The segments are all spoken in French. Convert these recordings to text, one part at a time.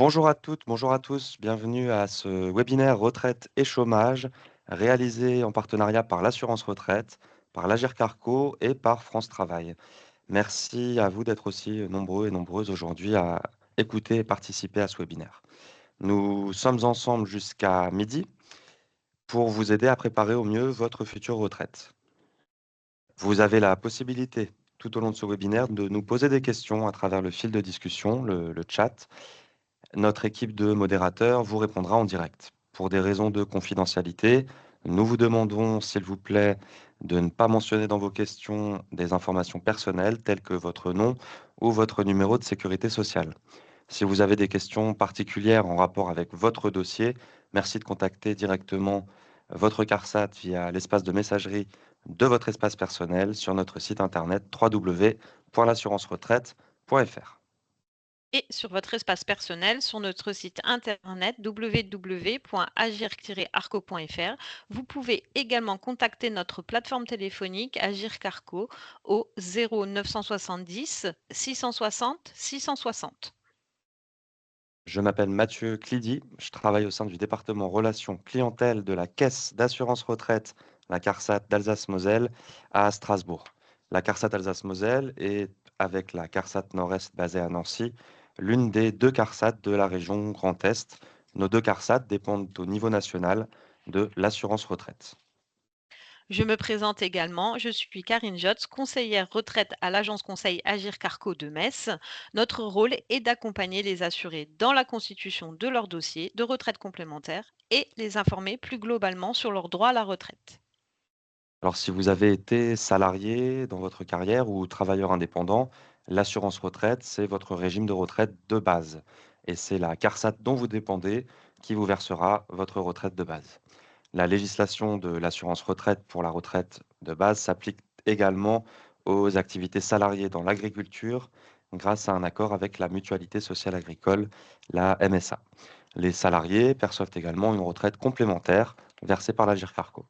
Bonjour à toutes, bonjour à tous, bienvenue à ce webinaire retraite et chômage réalisé en partenariat par l'assurance retraite, par l'Agir Carco et par France Travail. Merci à vous d'être aussi nombreux et nombreuses aujourd'hui à écouter et participer à ce webinaire. Nous sommes ensemble jusqu'à midi pour vous aider à préparer au mieux votre future retraite. Vous avez la possibilité tout au long de ce webinaire de nous poser des questions à travers le fil de discussion, le chat. Notre équipe de modérateurs vous répondra en direct. Pour des raisons de confidentialité, nous vous demandons, s'il vous plaît, de ne pas mentionner dans vos questions des informations personnelles telles que votre nom ou votre numéro de sécurité sociale. Si vous avez des questions particulières en rapport avec votre dossier, merci de contacter directement votre CARSAT via l'espace de messagerie de votre espace personnel sur notre site internet www.l'assurance-retraite.fr. Et sur votre espace personnel, sur notre site internet www.agir-arco.fr. Vous pouvez également contacter notre plateforme téléphonique Agir Carco au 0970 660 660. Je m'appelle Mathieu Clidy, je travaille au sein du département relations clientèle de la Caisse d'assurance retraite, la CARSAT d'Alsace-Moselle à Strasbourg. La CARSAT Alsace-Moselle est, avec la CARSAT Nord-Est basée à Nancy, l'une des deux CARSAT de la région Grand Est. Nos deux CARSAT dépendent au niveau national de l'assurance retraite. Je me présente également, je suis Karine Jotz, conseillère retraite à l'agence conseil Agir Carco de Metz. Notre rôle est d'accompagner les assurés dans la constitution de leur dossier de retraite complémentaire et les informer plus globalement sur leurs droits à la retraite. Alors, si vous avez été salarié dans votre carrière ou travailleur indépendant, l'assurance retraite, c'est votre régime de retraite de base. Et c'est la CARSAT dont vous dépendez qui vous versera votre retraite de base. La législation de l'assurance retraite pour la retraite de base s'applique également aux activités salariées dans l'agriculture grâce à un accord avec la Mutualité sociale agricole, la MSA. Les salariés perçoivent également une retraite complémentaire versée par la GIRCARCO.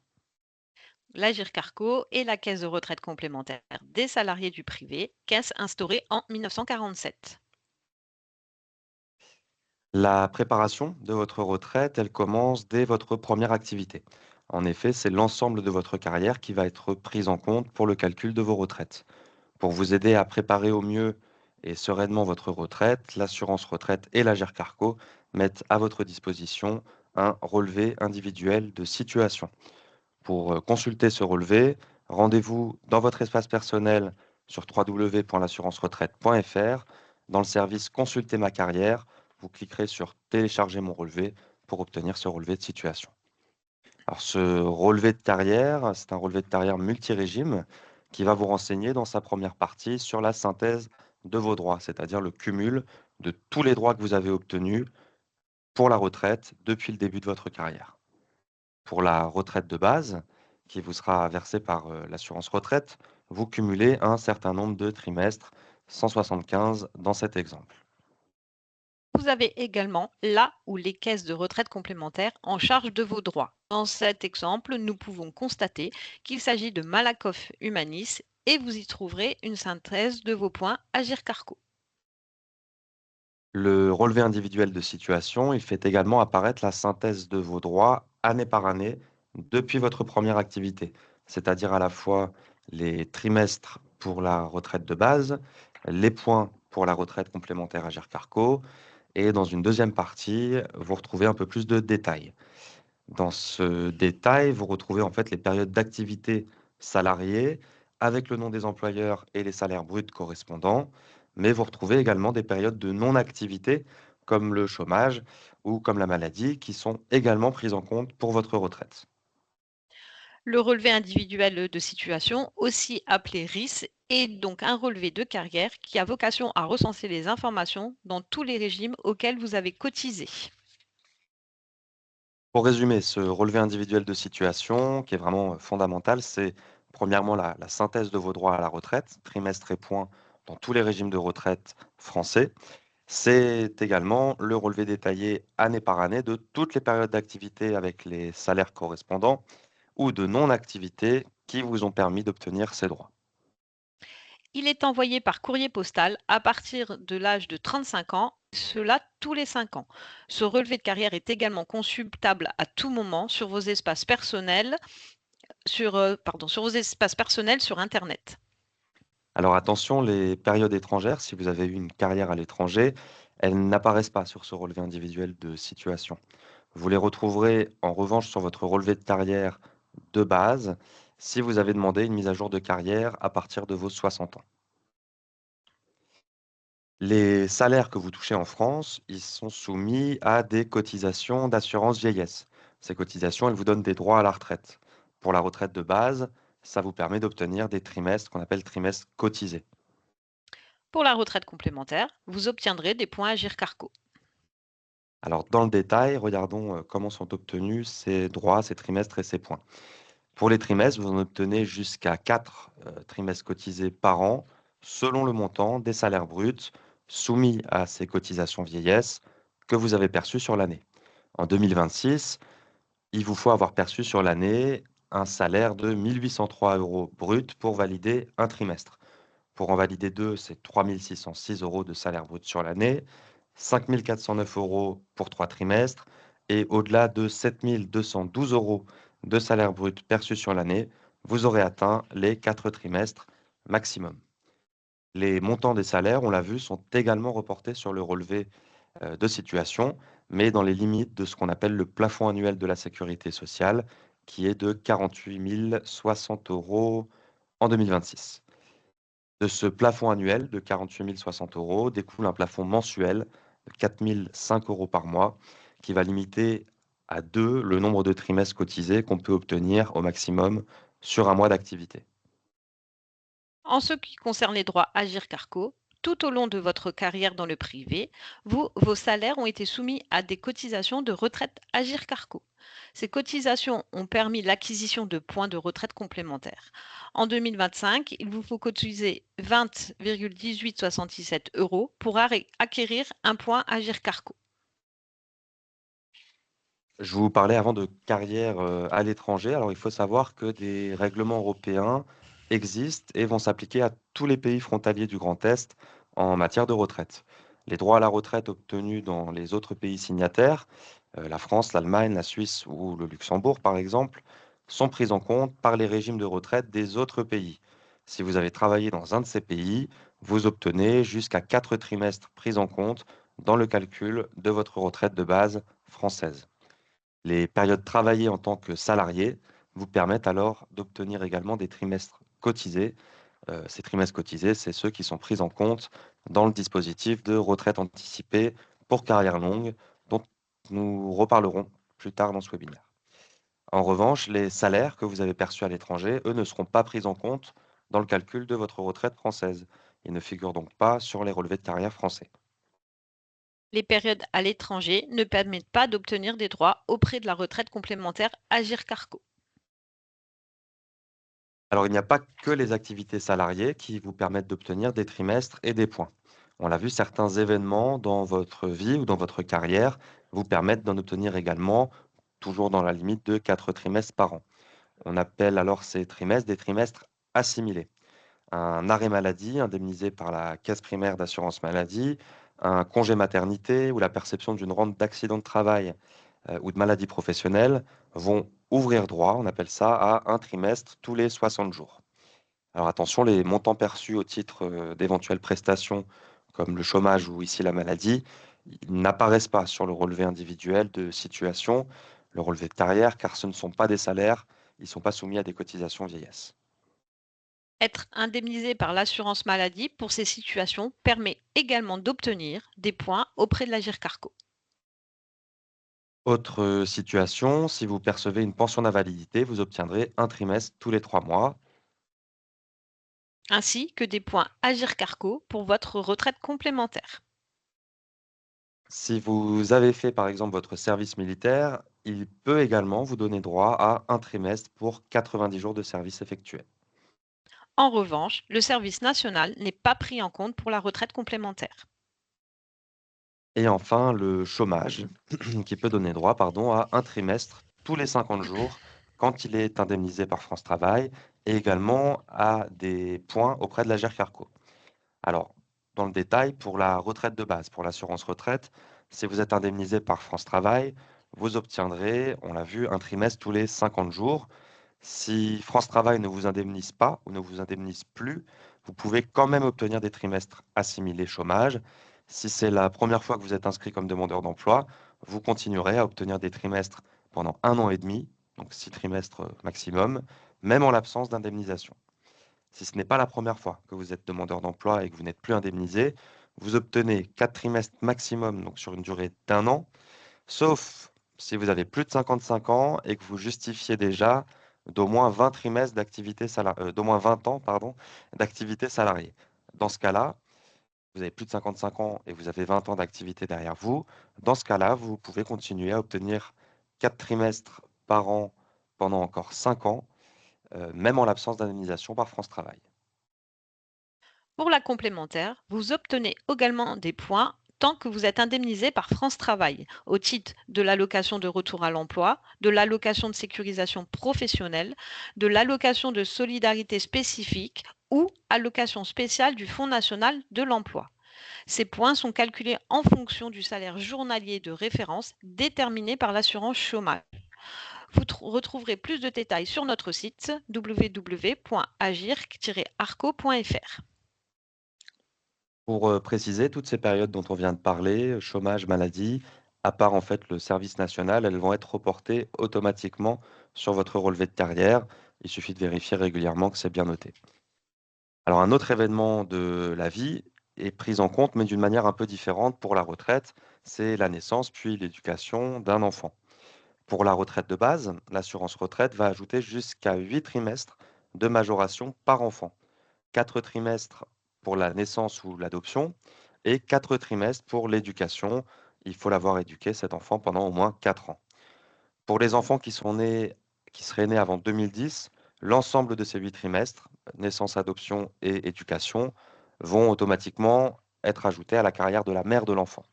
L'Agir Carco est la caisse de retraite complémentaire des salariés du privé, caisse instaurée en 1947. La préparation de votre retraite, elle commence dès votre première activité. En effet, c'est l'ensemble de votre carrière qui va être prise en compte pour le calcul de vos retraites. Pour vous aider à préparer au mieux et sereinement votre retraite, l'assurance retraite et la GERCARCO mettent à votre disposition un relevé individuel de situation. Pour consulter ce relevé, rendez-vous dans votre espace personnel sur www.l'assurance-retraite.fr. Dans le service Consulter ma carrière, vous cliquerez sur Télécharger mon relevé pour obtenir ce relevé de situation. Alors, ce relevé de carrière, c'est un relevé de carrière multirégime qui va vous renseigner dans sa première partie sur la synthèse de vos droits, c'est-à-dire le cumul de tous les droits que vous avez obtenus pour la retraite depuis le début de votre carrière. Pour la retraite de base, qui vous sera versée par l'assurance retraite, vous cumulez un certain nombre de trimestres, 175 dans cet exemple. Vous avez également la ou les caisses de retraite complémentaire en charge de vos droits. Dans cet exemple, nous pouvons constater qu'il s'agit de Malakoff Humanis et vous y trouverez une synthèse de vos points Agir Carco. Le relevé individuel de situation, il fait également apparaître la synthèse de vos droits année par année depuis votre première activité, c'est-à-dire à la fois les trimestres pour la retraite de base, les points pour la retraite complémentaire à Carco, et dans une deuxième partie, vous retrouvez un peu plus de détails. Dans ce détail, vous retrouvez en fait les périodes d'activité salariée avec le nom des employeurs et les salaires bruts correspondants, mais vous retrouvez également des périodes de non-activité comme le chômage ou comme la maladie qui sont également prises en compte pour votre retraite. Le relevé individuel de situation, aussi appelé RIS, est donc un relevé de carrière qui a vocation à recenser les informations dans tous les régimes auxquels vous avez cotisé. Pour résumer, ce relevé individuel de situation, qui est vraiment fondamental, c'est premièrement la synthèse de vos droits à la retraite, trimestre et points dans tous les régimes de retraite français. C'est également le relevé détaillé année par année de toutes les périodes d'activité avec les salaires correspondants ou de non-activité qui vous ont permis d'obtenir ces droits. Il est envoyé par courrier postal à partir de l'âge de 35 ans cela tous les 5 ans. Ce relevé de carrière est également consultable à tout moment sur vos espaces personnels sur vos espaces personnels sur internet. Alors attention, les périodes étrangères, si vous avez eu une carrière à l'étranger, elles n'apparaissent pas sur ce relevé individuel de situation. Vous les retrouverez en revanche sur votre relevé de carrière de base si vous avez demandé une mise à jour de carrière à partir de vos 60 ans. Les salaires que vous touchez en France, ils sont soumis à des cotisations d'assurance vieillesse. Ces cotisations, elles vous donnent des droits à la retraite. Pour la retraite de base, ça vous permet d'obtenir des trimestres qu'on appelle trimestres cotisés. Pour la retraite complémentaire, vous obtiendrez des points Agir Carco. Alors, dans le détail, regardons comment sont obtenus ces droits, ces trimestres et ces points. Pour les trimestres, vous en obtenez jusqu'à 4 trimestres cotisés par an, selon le montant des salaires bruts soumis à ces cotisations vieillesse que vous avez perçus sur l'année. En 2026, il vous faut avoir perçu sur l'année un salaire de 1 803 € brut pour valider un trimestre. Pour en valider 2, c'est 3 606 € de salaire brut sur l'année, 5 409 € pour 3 trimestres et au-delà de 7 212 € de salaire brut perçu sur l'année, vous aurez atteint les 4 trimestres maximum. Les montants des salaires, on l'a vu, sont également reportés sur le relevé de situation, mais dans les limites de ce qu'on appelle le plafond annuel de la sécurité sociale, qui est de 48 060 € en 2026. De ce plafond annuel de 48 060 € découle un plafond mensuel de 4 005 € par mois, qui va limiter à 2 le nombre de trimestres cotisés qu'on peut obtenir au maximum sur un mois d'activité. En ce qui concerne les droits Agir Carco, tout au long de votre carrière dans le privé, vos salaires ont été soumis à des cotisations de retraite Agir Carco. Ces cotisations ont permis l'acquisition de points de retraite complémentaires. En 2025, il vous faut cotiser 20,1867 € pour acquérir un point Agir Carco. Je vous parlais avant de carrière, à l'étranger. Alors il faut savoir que des règlements européens existent et vont s'appliquer à tous les pays frontaliers du Grand Est en matière de retraite. Les droits à la retraite obtenus dans les autres pays signataires, la France, l'Allemagne, la Suisse ou le Luxembourg par exemple, sont pris en compte par les régimes de retraite des autres pays. Si vous avez travaillé dans un de ces pays, vous obtenez jusqu'à 4 trimestres pris en compte dans le calcul de votre retraite de base française. Les périodes travaillées en tant que salarié vous permettent alors d'obtenir également des trimestres cotisés. Ces trimestres cotisés, c'est ceux qui sont pris en compte dans le dispositif de retraite anticipée pour carrière longue, dont nous reparlerons plus tard dans ce webinaire. En revanche, les salaires que vous avez perçus à l'étranger, eux, ne seront pas pris en compte dans le calcul de votre retraite française. Ils ne figurent donc pas sur les relevés de carrière français. Les périodes à l'étranger ne permettent pas d'obtenir des droits auprès de la retraite complémentaire Agir Carco. Alors, il n'y a pas que les activités salariées qui vous permettent d'obtenir des trimestres et des points. On l'a vu, certains événements dans votre vie ou dans votre carrière vous permettent d'en obtenir également, toujours dans la limite de 4 trimestres par an. On appelle alors ces trimestres des trimestres assimilés. Un arrêt maladie indemnisé par la caisse primaire d'assurance maladie, un congé maternité ou la perception d'une rente d'accident de travail ou de maladie professionnelle vont ouvrir droit, on appelle ça, à un trimestre tous les 60 jours. Alors attention, les montants perçus au titre d'éventuelles prestations comme le chômage ou ici la maladie, ils n'apparaissent pas sur le relevé individuel de situation, le relevé de carrière, car ce ne sont pas des salaires, ils ne sont pas soumis à des cotisations vieillesse. Être indemnisé par l'assurance maladie pour ces situations permet également d'obtenir des points auprès de l'Agir Carco, Autre situation, si vous percevez une pension d'invalidité, vous obtiendrez un trimestre tous les 3 mois. ainsi que des points Agir Carco pour votre retraite complémentaire. Si vous avez fait par exemple votre service militaire, il peut également vous donner droit à un trimestre pour 90 jours de service effectué. En revanche, le service national n'est pas pris en compte pour la retraite complémentaire. Et enfin, le chômage, qui peut donner droit, pardon, à un trimestre tous les 50 jours quand il est indemnisé par France Travail et également à des points auprès de la GERCARCO. Alors, dans le détail pour la retraite de base, pour l'assurance retraite. Si vous êtes indemnisé par France Travail, vous obtiendrez, on l'a vu, un trimestre tous les 50 jours. Si France Travail ne vous indemnise pas ou ne vous indemnise plus, vous pouvez quand même obtenir des trimestres assimilés chômage. Si c'est la première fois que vous êtes inscrit comme demandeur d'emploi, vous continuerez à obtenir des trimestres pendant 1 an et demi, donc 6 trimestres maximum, même en l'absence d'indemnisation. Si ce n'est pas la première fois que vous êtes demandeur d'emploi et que vous n'êtes plus indemnisé, vous obtenez 4 trimestres maximum, donc sur une durée d'1 an, sauf si vous avez plus de 55 ans et que vous justifiez déjà d'au moins 20 trimestres d'au moins 20 ans, pardon, d'activité salariée. Dans ce cas-là, vous avez plus de 55 ans et vous avez 20 ans d'activité derrière vous. Dans ce cas-là, vous pouvez continuer à obtenir 4 trimestres par an pendant encore 5 ans, même en l'absence d'indemnisation par France Travail. Pour la complémentaire, vous obtenez également des points tant que vous êtes indemnisé par France Travail au titre de l'allocation de retour à l'emploi, de l'allocation de sécurisation professionnelle, de l'allocation de solidarité spécifique ou allocation spéciale du Fonds national de l'emploi. Ces points sont calculés en fonction du salaire journalier de référence déterminé par l'assurance chômage. Vous retrouverez plus de détails sur notre site www.agir-arco.fr. Pour, préciser, toutes ces périodes dont on vient de parler, chômage, maladie, à part en fait le service national, elles vont être reportées automatiquement sur votre relevé de carrière. Il suffit de vérifier régulièrement que c'est bien noté. Alors un autre événement de la vie est pris en compte, mais d'une manière un peu différente pour la retraite, c'est la naissance puis l'éducation d'un enfant. Pour la retraite de base, l'assurance retraite va ajouter jusqu'à 8 trimestres de majoration par enfant. 4 trimestres pour la naissance ou l'adoption et 4 trimestres pour l'éducation. Il faut l'avoir éduqué, cet enfant, pendant au moins 4 ans. Pour les enfants qui seraient nés avant 2010, l'ensemble de ces 8 trimestres, naissance, adoption et éducation, vont automatiquement être ajoutés à la carrière de la mère de l'enfant.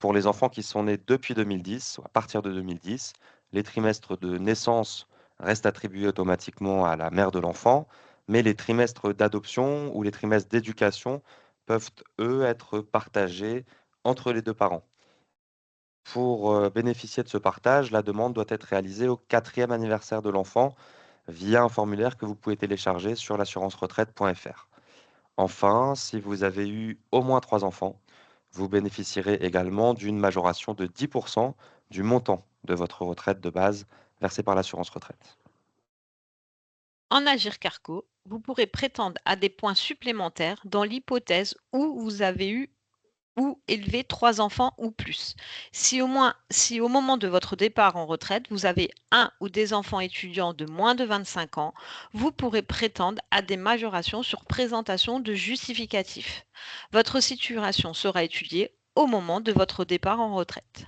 Pour les enfants qui sont nés depuis 2010, ou à partir de 2010, les trimestres de naissance restent attribués automatiquement à la mère de l'enfant, mais les trimestres d'adoption ou les trimestres d'éducation peuvent, eux, être partagés entre les deux parents. Pour bénéficier de ce partage, la demande doit être réalisée au 4e anniversaire de l'enfant via un formulaire que vous pouvez télécharger sur l'assurance-retraite.fr. Enfin, si vous avez eu au moins 3 enfants, vous bénéficierez également d'une majoration de 10% du montant de votre retraite de base versée par l'assurance retraite. En Agir Carco, vous pourrez prétendre à des points supplémentaires dans l'hypothèse où vous avez eu ou élevé 3 enfants ou plus. Si au moment de votre départ en retraite, vous avez un ou des enfants étudiants de moins de 25 ans, vous pourrez prétendre à des majorations sur présentation de justificatifs. Votre situation sera étudiée au moment de votre départ en retraite.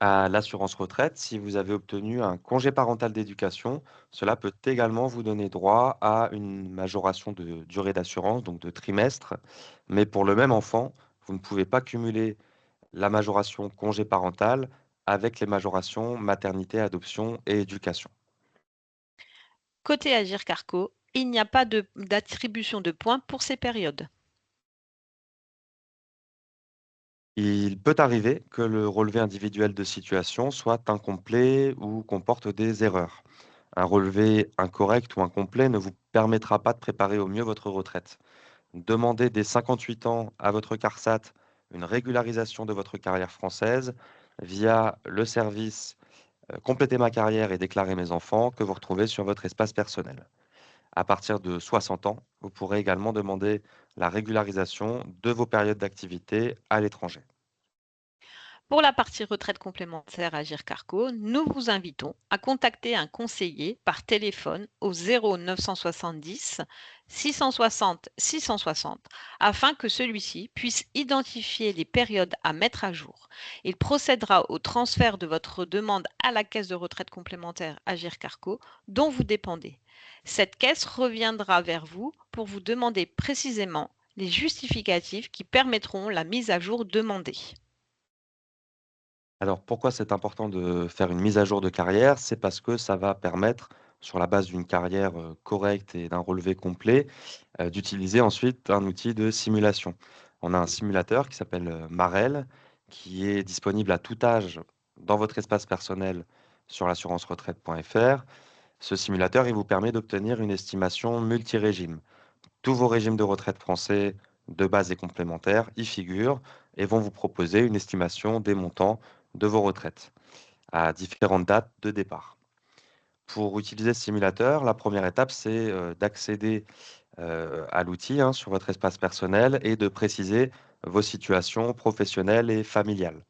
À l'assurance retraite, si vous avez obtenu un congé parental d'éducation, cela peut également vous donner droit à une majoration de durée d'assurance, donc de trimestre. Mais pour le même enfant, vous ne pouvez pas cumuler la majoration congé parental avec les majorations maternité, adoption et éducation. Côté Agir Carco, il n'y a pas d'attribution de points pour ces périodes. Il peut arriver que le relevé individuel de situation soit incomplet ou comporte des erreurs. Un relevé incorrect ou incomplet ne vous permettra pas de préparer au mieux votre retraite. Demandez dès 58 ans à votre CARSAT une régularisation de votre carrière française via le service Compléter ma carrière et déclarer mes enfants que vous retrouvez sur votre espace personnel. À partir de 60 ans, vous pourrez également demander la régularisation de vos périodes d'activité à l'étranger. Pour la partie retraite complémentaire Agir Carco, nous vous invitons à contacter un conseiller par téléphone au 0 970 660 660 afin que celui-ci puisse identifier les périodes à mettre à jour. Il procédera au transfert de votre demande à la caisse de retraite complémentaire Agir Carco dont vous dépendez. Cette caisse reviendra vers vous pour vous demander précisément les justificatifs qui permettront la mise à jour demandée. Alors pourquoi c'est important de faire une mise à jour de carrière? C'est parce que ça va permettre, sur la base d'une carrière correcte et d'un relevé complet, d'utiliser ensuite un outil de simulation. On a un simulateur qui s'appelle Marel, qui est disponible à tout âge dans votre espace personnel sur l'assurance-retraite.fr. Ce simulateur, il vous permet d'obtenir une estimation multi-régime. Tous vos régimes de retraite français de base et complémentaires y figurent et vont vous proposer une estimation des montants de vos retraites à différentes dates de départ. Pour utiliser ce simulateur, la première étape, c'est d'accéder à l'outil sur votre espace personnel et de préciser vos situations professionnelles et familiales.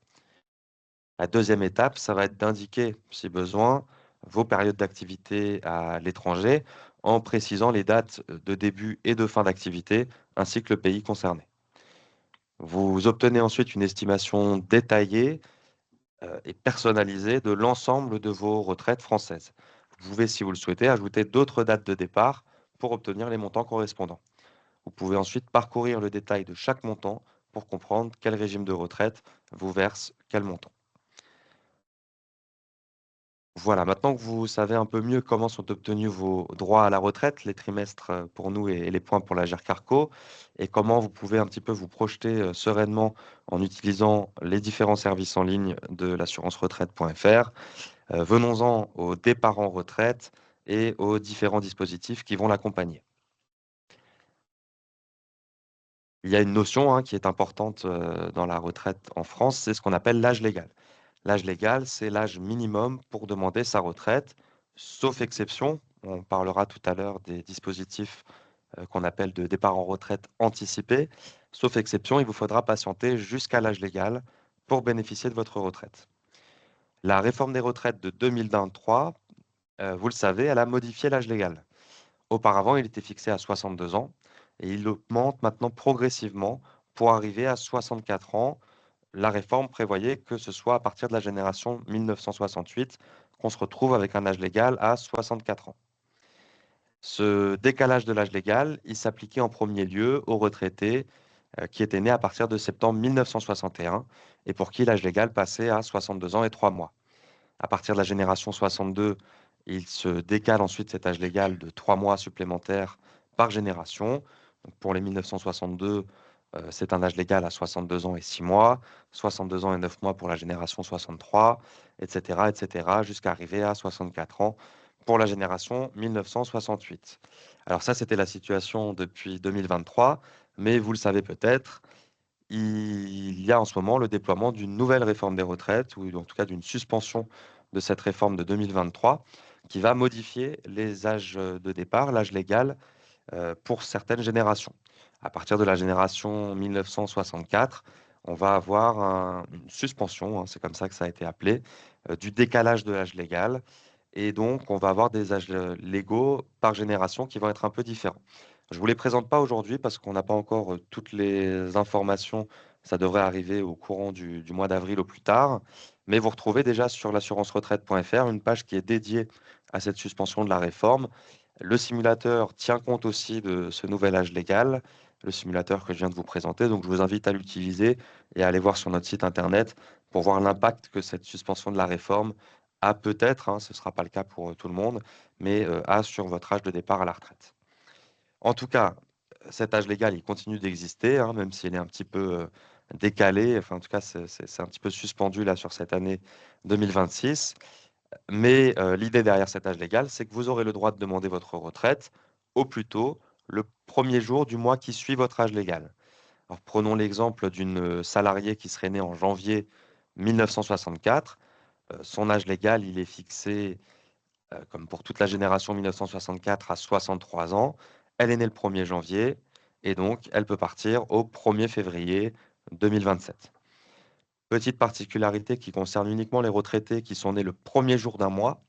La deuxième étape, ça va être d'indiquer, si besoin, vos périodes d'activité à l'étranger en précisant les dates de début et de fin d'activité ainsi que le pays concerné. Vous obtenez ensuite une estimation détaillée et personnalisée de l'ensemble de vos retraites françaises. Vous pouvez, si vous le souhaitez, ajouter d'autres dates de départ pour obtenir les montants correspondants. Vous pouvez ensuite parcourir le détail de chaque montant pour comprendre quel régime de retraite vous verse quel montant. Voilà, maintenant que vous savez un peu mieux comment sont obtenus vos droits à la retraite, les trimestres pour nous et les points pour la GERCARCO, et comment vous pouvez un petit peu vous projeter sereinement en utilisant les différents services en ligne de l'assurance-retraite.fr, venons-en au départ en retraite et aux différents dispositifs qui vont l'accompagner. Il y a une notion qui est importante dans la retraite en France, c'est ce qu'on appelle l'âge légal. L'âge légal, c'est l'âge minimum pour demander sa retraite, sauf exception. On parlera tout à l'heure des dispositifs qu'on appelle de départ en retraite anticipé. Sauf exception, il vous faudra patienter jusqu'à l'âge légal pour bénéficier de votre retraite. La réforme des retraites de 2023, vous le savez, elle a modifié l'âge légal. Auparavant, il était fixé à 62 ans et il augmente maintenant progressivement pour arriver à 64 ans. La réforme prévoyait que ce soit à partir de la génération 1968 qu'on se retrouve avec un âge légal à 64 ans. Ce décalage de l'âge légal, il s'appliquait en premier lieu aux retraités qui étaient nés à partir de septembre 1961 et pour qui l'âge légal passait à 62 ans et 3 mois. À partir de la génération 62, il se décale ensuite cet âge légal de 3 mois supplémentaires par génération. Donc pour les 1962, c'est un âge légal à 62 ans et 6 mois, 62 ans et 9 mois pour la génération 63, etc., jusqu'à arriver à 64 ans pour la génération 1968. Alors ça, c'était la situation depuis 2023, mais vous le savez peut-être, il y a en ce moment le déploiement d'une nouvelle réforme des retraites, ou en tout cas d'une suspension de cette réforme de 2023, qui va modifier les âges de départ, l'âge légal, pour certaines générations. À partir de la génération 1964, on va avoir une suspension, c'est comme ça que ça a été appelé, du décalage de l'âge légal. Et donc, on va avoir des âges légaux par génération qui vont être un peu différents. Je ne vous les présente pas aujourd'hui parce qu'on n'a pas encore toutes les informations. Ça devrait arriver au courant du mois d'avril au plus tard. Mais vous retrouvez déjà sur l'assurance-retraite.fr une page qui est dédiée à cette suspension de la réforme. Le simulateur tient compte aussi de ce nouvel âge légal, le simulateur que je viens de vous présenter. Donc, je vous invite à l'utiliser et à aller voir sur notre site internet pour voir l'impact que cette suspension de la réforme a peut-être, ce ne sera pas le cas pour tout le monde, mais a sur votre âge de départ à la retraite. En tout cas, cet âge légal, il continue d'exister, même s'il est un petit peu décalé. Enfin, en tout cas, c'est un petit peu suspendu là sur cette année 2026. Mais l'idée derrière cet âge légal, c'est que vous aurez le droit de demander votre retraite au plus tôt le premier jour du mois qui suit votre âge légal. Alors, prenons l'exemple d'une salariée qui serait née en janvier 1964. Son âge légal, il est fixé, comme pour toute la génération 1964, à 63 ans. Elle est née le 1er janvier et donc elle peut partir au 1er février 2027. Petite particularité qui concerne uniquement les retraités qui sont nés le premier jour d'un mois.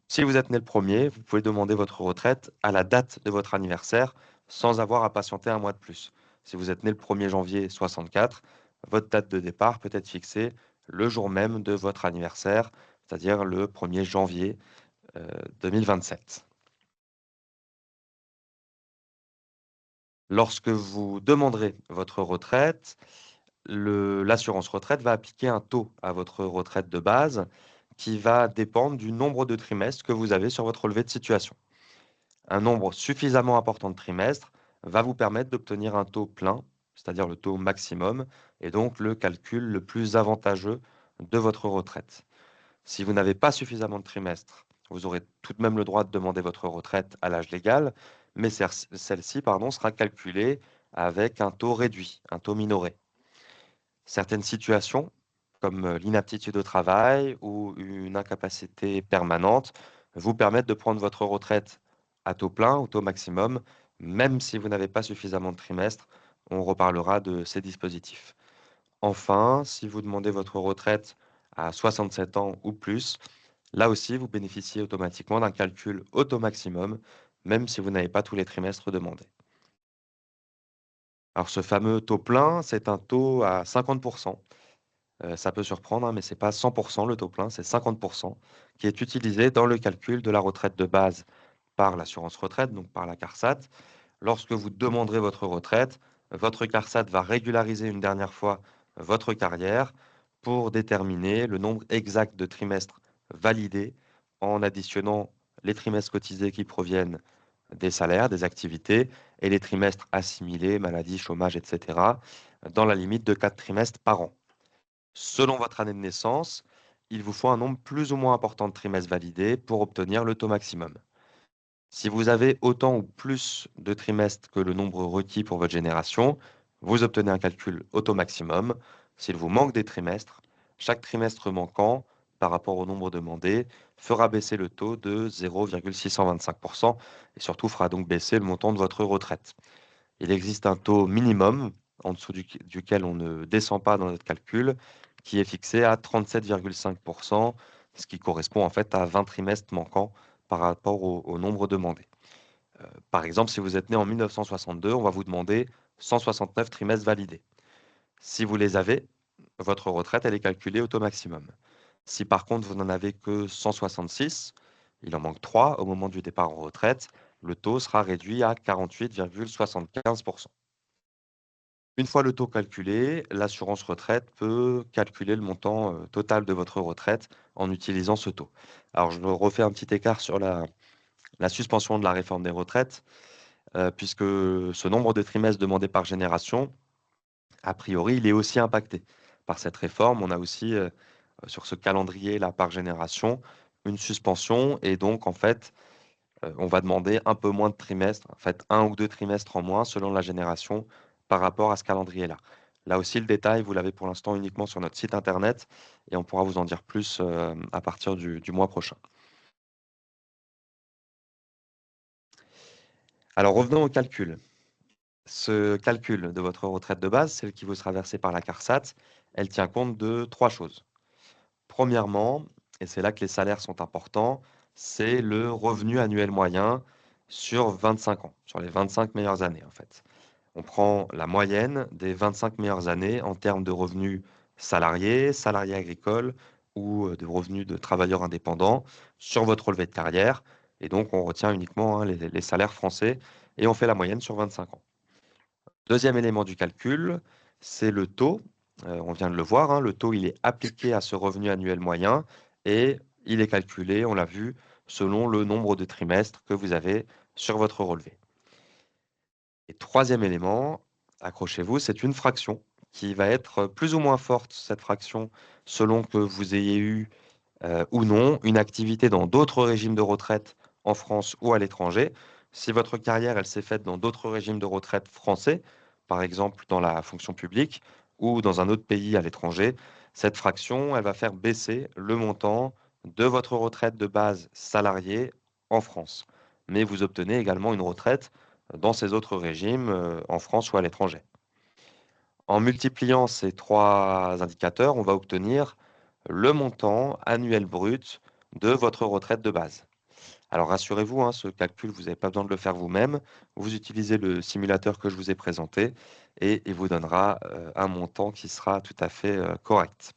Si vous êtes né le premier, vous pouvez demander votre retraite à la date de votre anniversaire sans avoir à patienter un mois de plus. Si vous êtes né le 1er janvier 64, votre date de départ peut être fixée le jour même de votre anniversaire, c'est-à-dire le 1er janvier 2027. Lorsque vous demanderez votre retraite, l'assurance retraite va appliquer un taux à votre retraite de base qui va dépendre du nombre de trimestres que vous avez sur votre relevé de situation. Un nombre suffisamment important de trimestres va vous permettre d'obtenir un taux plein, c'est-à-dire le taux maximum, et donc le calcul le plus avantageux de votre retraite. Si vous n'avez pas suffisamment de trimestres, vous aurez tout de même le droit de demander votre retraite à l'âge légal, mais celle-ci, sera calculée avec un taux réduit, un taux minoré. Certaines situations, comme l'inaptitude au travail ou une incapacité permanente, vous permettent de prendre votre retraite à taux plein, au taux maximum, même si vous n'avez pas suffisamment de trimestres. On reparlera de ces dispositifs. Enfin, si vous demandez votre retraite à 67 ans ou plus, là aussi, vous bénéficiez automatiquement d'un calcul auto maximum, même si vous n'avez pas tous les trimestres demandés. Alors, ce fameux taux plein, c'est un taux à 50%. Ça peut surprendre, hein, mais c'est pas 100 le taux plein, c'est 50 qui est utilisé dans le calcul de la retraite de base par l'assurance retraite, donc par la CARSAT. Lorsque vous demanderez votre CARSAT va régulariser une dernière fois votre carrière pour déterminer le nombre exact de trimestres validés en additionnant les trimestres cotisés qui proviennent des salaires, des activités et les trimestres assimilés, maladie, chômage, etc., dans la limite de 4 trimestres par an. Selon votre année de naissance, il vous faut un nombre plus ou moins important de trimestres validés pour obtenir le taux maximum. Si vous avez autant ou plus de trimestres que le nombre requis pour votre génération, vous obtenez un calcul au taux maximum. S'il vous manque des trimestres, chaque trimestre manquant par rapport au nombre demandé fera baisser le taux de 0,625% et surtout fera donc baisser le montant de votre retraite. Il existe un taux minimum en dessous duquel on ne descend pas dans notre calcul, qui est fixé à 37,5%, ce qui correspond en fait à 20 trimestres manquants par rapport au nombre demandé. Par exemple, si vous êtes né en 1962, on va vous demander 169 trimestres validés. Si vous les avez, votre retraite, elle est calculée au taux maximum. Si par contre vous n'en avez que 166, il en manque 3 au moment du départ en retraite, le taux sera réduit à 48,75%. Une fois le taux calculé, l'assurance retraite peut calculer le montant total de votre retraite en utilisant ce taux. Alors, je refais un petit écart sur la suspension de la réforme des retraites, puisque ce nombre de trimestres demandé par génération, a priori, il est aussi impacté par cette réforme. On a aussi, sur ce calendrier-là par génération, une suspension et donc, en fait, on va demander un peu moins de trimestres, en fait 1 ou 2 trimestres en moins selon la génération par rapport à ce calendrier-là. Là aussi, le détail, vous l'avez pour l'instant uniquement sur notre site internet et on pourra vous en dire plus, à partir du mois prochain. Alors revenons au calcul. Ce calcul de votre retraite de base, celle qui vous sera versée par la CARSAT, elle tient compte de 3 choses. Premièrement, et c'est là que les salaires sont importants, c'est le revenu annuel moyen sur 25 ans, sur les 25 meilleures années en fait. On prend la moyenne des 25 meilleures années en termes de revenus salariés, salariés agricoles ou de revenus de travailleurs indépendants sur votre relevé de carrière. Et donc, on retient uniquement, hein, les salaires français et on fait la moyenne sur 25 ans. Deuxième élément du calcul, c'est le taux. On vient de le voir, hein, le taux, il est appliqué à ce revenu annuel moyen et il est calculé, on l'a vu, selon le nombre de trimestres que vous avez sur votre relevé. Et troisième élément, accrochez-vous, c'est une fraction qui va être plus ou moins forte, cette fraction, selon que vous ayez eu ou non une activité dans d'autres régimes de retraite en France ou à l'étranger. Si votre carrière, elle s'est faite dans d'autres régimes de retraite français, par exemple dans la fonction publique ou dans un autre pays à l'étranger, cette fraction, elle va faire baisser le montant de votre retraite de base salariée en France. Mais vous obtenez également une retraite dans ces autres régimes en France ou à l'étranger. En multipliant ces 3 indicateurs, on va obtenir le montant annuel brut de votre retraite de base. Alors rassurez-vous, hein, ce calcul, vous n'avez pas besoin de le faire vous-même. Vous utilisez le simulateur que je vous ai présenté et il vous donnera un montant qui sera tout à fait correct.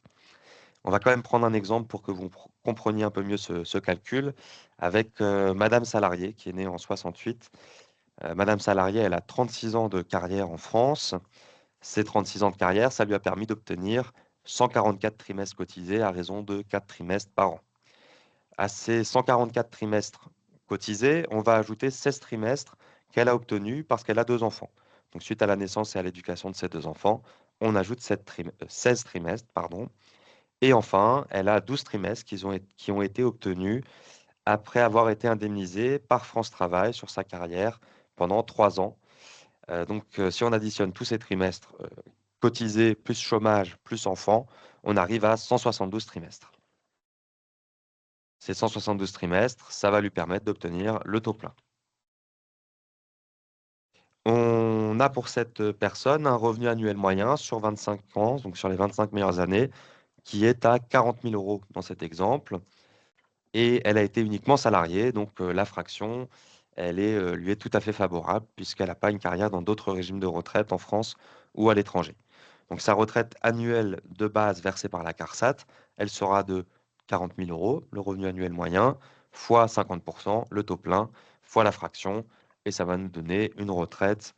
On va quand même prendre un exemple pour que vous compreniez un peu mieux ce calcul avec Madame Salarié qui est née en 68. Madame Salarié, elle a 36 ans de carrière en France. Ces 36 ans de carrière, ça lui a permis d'obtenir 144 trimestres cotisés à raison de 4 trimestres par an. À ces 144 trimestres cotisés, on va ajouter 16 trimestres qu'elle a obtenue parce qu'elle a 2 enfants. Donc suite à la naissance et à l'éducation de ces 2 enfants, on ajoute 16 trimestres, pardon. Et enfin, elle a 12 trimestres qui ont été obtenus après avoir été indemnisée par France Travail sur sa carrière pendant 3 ans. Si on additionne tous ces trimestres, cotisés plus chômage plus enfants, on arrive à 172 trimestres. Ces 172 trimestres, ça va lui permettre d'obtenir le taux plein. On a pour cette personne un revenu annuel moyen sur 25 ans, donc sur les 25 meilleures années, qui est à 40 000 € dans cet exemple. Et elle a été uniquement salariée, donc la fraction, lui est tout à fait favorable puisqu'elle n'a pas une carrière dans d'autres régimes de retraite en France ou à l'étranger. Donc sa retraite annuelle de base versée par la CARSAT, elle sera de 40 000 €, le revenu annuel moyen, fois 50%, le taux plein, fois la fraction, et ça va nous donner une retraite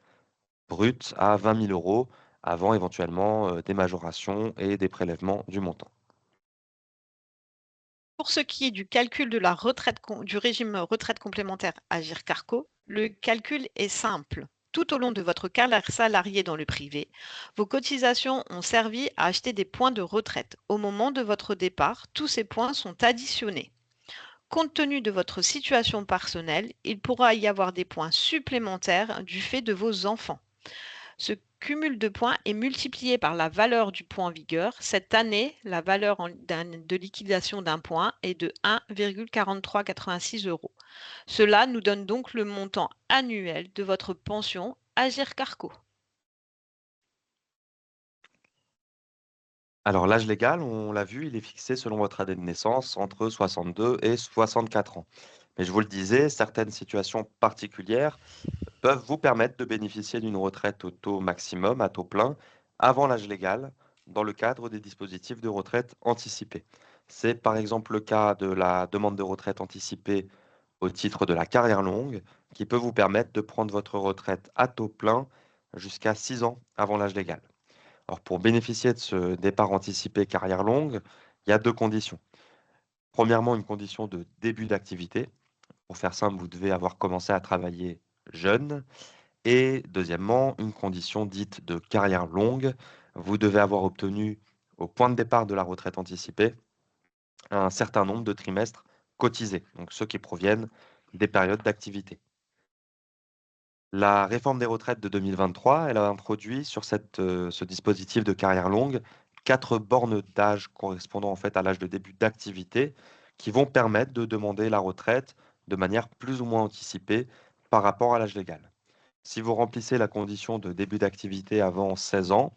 brute à 20 000 € avant éventuellement des majorations et des prélèvements du montant. Pour ce qui est du calcul de la du régime retraite complémentaire Agirc-Arrco, le calcul est simple. Tout au long de votre carrière salariée dans le privé, vos cotisations ont servi à acheter des points de retraite. Au moment de votre départ, tous ces points sont additionnés. Compte tenu de votre situation personnelle, il pourra y avoir des points supplémentaires du fait de vos enfants. Ce cumul de points est multiplié par la valeur du point en vigueur. Cette année, la valeur de liquidation d'un point est de 1,4386 €. Cela nous donne donc le montant annuel de votre pension Agirc-Arrco. Alors l'âge légal, on l'a vu, il est fixé selon votre année de naissance entre 62 et 64 ans. Mais je vous le disais, certaines situations particulières peuvent vous permettre de bénéficier d'une retraite au taux maximum, à taux plein, avant l'âge légal, dans le cadre des dispositifs de retraite anticipée. C'est par exemple le cas de la demande de retraite anticipée au titre de la carrière longue, qui peut vous permettre de prendre votre retraite à taux plein jusqu'à 6 ans avant l'âge légal. Alors pour bénéficier de ce départ anticipé carrière longue, il y a 2 conditions. Premièrement, une condition de début d'activité. Pour faire simple, vous devez avoir commencé à travailler jeune. Et deuxièmement, une condition dite de carrière longue. Vous devez avoir obtenu au point de départ de la retraite anticipée un certain nombre de trimestres cotisés, donc ceux qui proviennent des périodes d'activité. La réforme des retraites de 2023, elle a introduit sur ce dispositif de carrière longue 4 bornes d'âge correspondant en fait à l'âge de début d'activité qui vont permettre de demander la retraite de manière plus ou moins anticipée par rapport à l'âge légal. Si vous remplissez la condition de début d'activité avant 16 ans,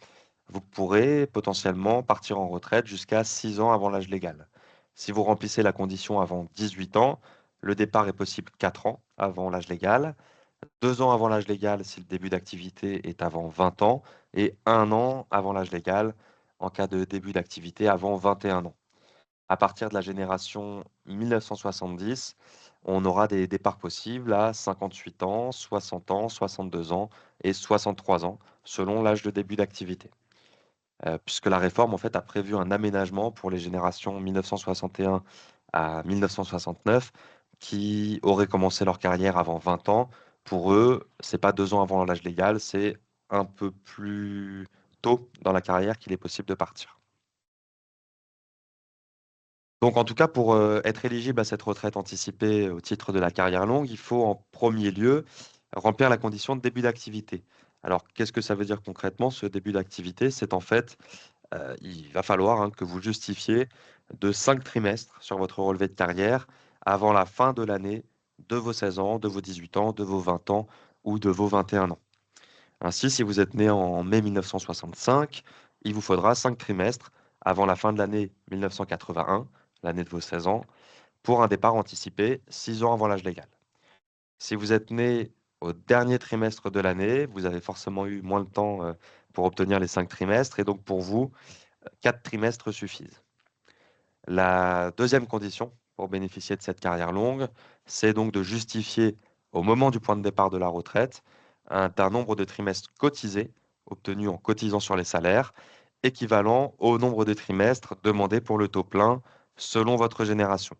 vous pourrez potentiellement partir en retraite jusqu'à 6 ans avant l'âge légal. Si vous remplissez la condition avant 18 ans, le départ est possible 4 ans avant l'âge légal. 2 ans avant l'âge légal si le début d'activité est avant 20 ans et 1 an avant l'âge légal en cas de début d'activité avant 21 ans. À partir de la génération 1970, on aura des départs possibles à 58 ans, 60 ans, 62 ans et 63 ans selon l'âge de début d'activité. Puisque la réforme en fait a prévu un aménagement pour les générations 1961 à 1969 qui auraient commencé leur carrière avant 20 ans. Pour eux, c'est pas 2 ans avant l'âge légal, c'est un peu plus tôt dans la carrière qu'il est possible de partir. Donc en tout cas, pour, être éligible à cette retraite anticipée au titre de la carrière longue, il faut en premier lieu remplir la condition de début d'activité. Alors qu'est-ce que ça veut dire concrètement ce début d'activité? C'est en fait, il va falloir, hein, que vous justifiez de 5 trimestres sur votre relevé de carrière avant la fin de l'année de vos 16 ans, de vos 18 ans, de vos 20 ans ou de vos 21 ans. Ainsi, si vous êtes né en mai 1965, il vous faudra 5 trimestres avant la fin de l'année 1981, l'année de vos 16 ans, pour un départ anticipé 6 ans avant l'âge légal. Si vous êtes né au dernier trimestre de l'année, vous avez forcément eu moins de temps pour obtenir les 5 trimestres et donc pour vous, 4 trimestres suffisent. La deuxième condition pour bénéficier de cette carrière longue, c'est donc de justifier au moment du point de départ de la retraite d'un nombre de trimestres cotisés, obtenus en cotisant sur les salaires, équivalent au nombre de trimestres demandés pour le taux plein selon votre génération.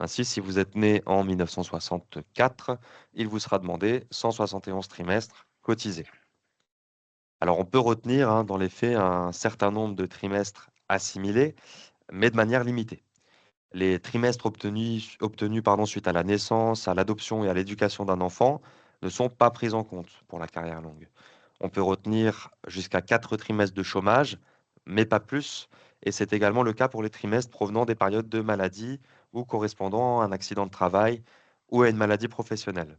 Ainsi, si vous êtes né en 1964, il vous sera demandé 171 trimestres cotisés. Alors, on peut retenir dans les faits un certain nombre de trimestres assimilés, mais de manière limitée. Les trimestres obtenus suite à la naissance, à l'adoption et à l'éducation d'un enfant ne sont pas pris en compte pour la carrière longue. On peut retenir jusqu'à 4 trimestres de chômage, mais pas plus. Et c'est également le cas pour les trimestres provenant des périodes de maladie ou correspondant à un accident de travail ou à une maladie professionnelle.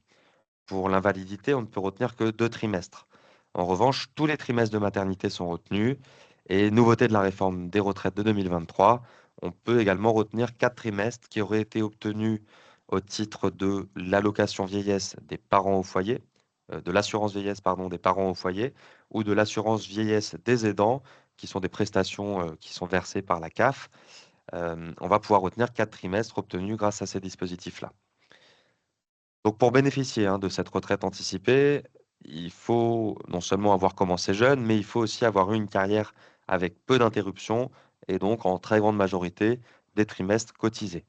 Pour l'invalidité, on ne peut retenir que 2 trimestres. En revanche, tous les trimestres de maternité sont retenus. Et nouveauté de la réforme des retraites de 2023, on peut également retenir 4 trimestres qui auraient été obtenus au titre de l'allocation vieillesse des parents au foyer, de l'assurance vieillesse, pardon, des parents au foyer, ou de l'assurance vieillesse des aidants, qui sont des prestations qui sont versées par la CAF. On va pouvoir retenir 4 trimestres obtenus grâce à ces dispositifs-là. Donc pour bénéficier de cette retraite anticipée, il faut non seulement avoir commencé jeune, mais il faut aussi avoir eu une carrière avec peu d'interruptions et donc en très grande majorité des trimestres cotisés.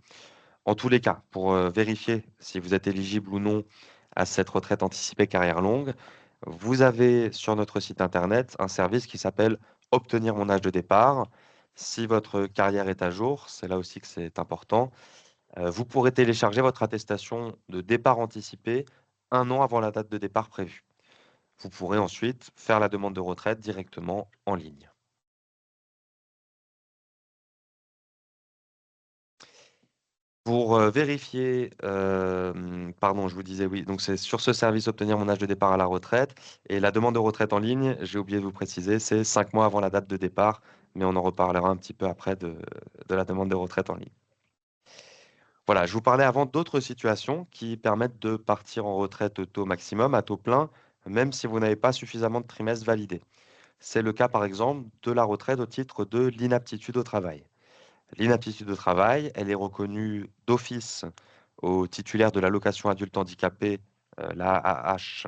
En tous les cas, pour vérifier si vous êtes éligible ou non à cette retraite anticipée carrière longue, vous avez sur notre site internet un service qui s'appelle Obtenir mon âge de départ. Si votre carrière est à jour, c'est là aussi que c'est important, vous pourrez télécharger votre attestation de départ anticipé 1 an avant la date de départ prévue. Vous pourrez ensuite faire la demande de retraite directement en ligne. Pour, vérifier, pardon, je vous disais oui, donc c'est sur ce service obtenir mon âge de départ à la retraite et la demande de retraite en ligne, j'ai oublié de vous préciser, c'est 5 mois avant la date de départ, mais on en reparlera un petit peu après de la demande de retraite en ligne. Voilà, je vous parlais avant d'autres situations qui permettent de partir en retraite au taux maximum, à taux plein, même si vous n'avez pas suffisamment de trimestres validés. C'est le cas, par exemple, de la retraite au titre de l'inaptitude au travail. L'inaptitude au travail, elle est reconnue d'office aux titulaires de l'allocation adulte handicapé, la AAH,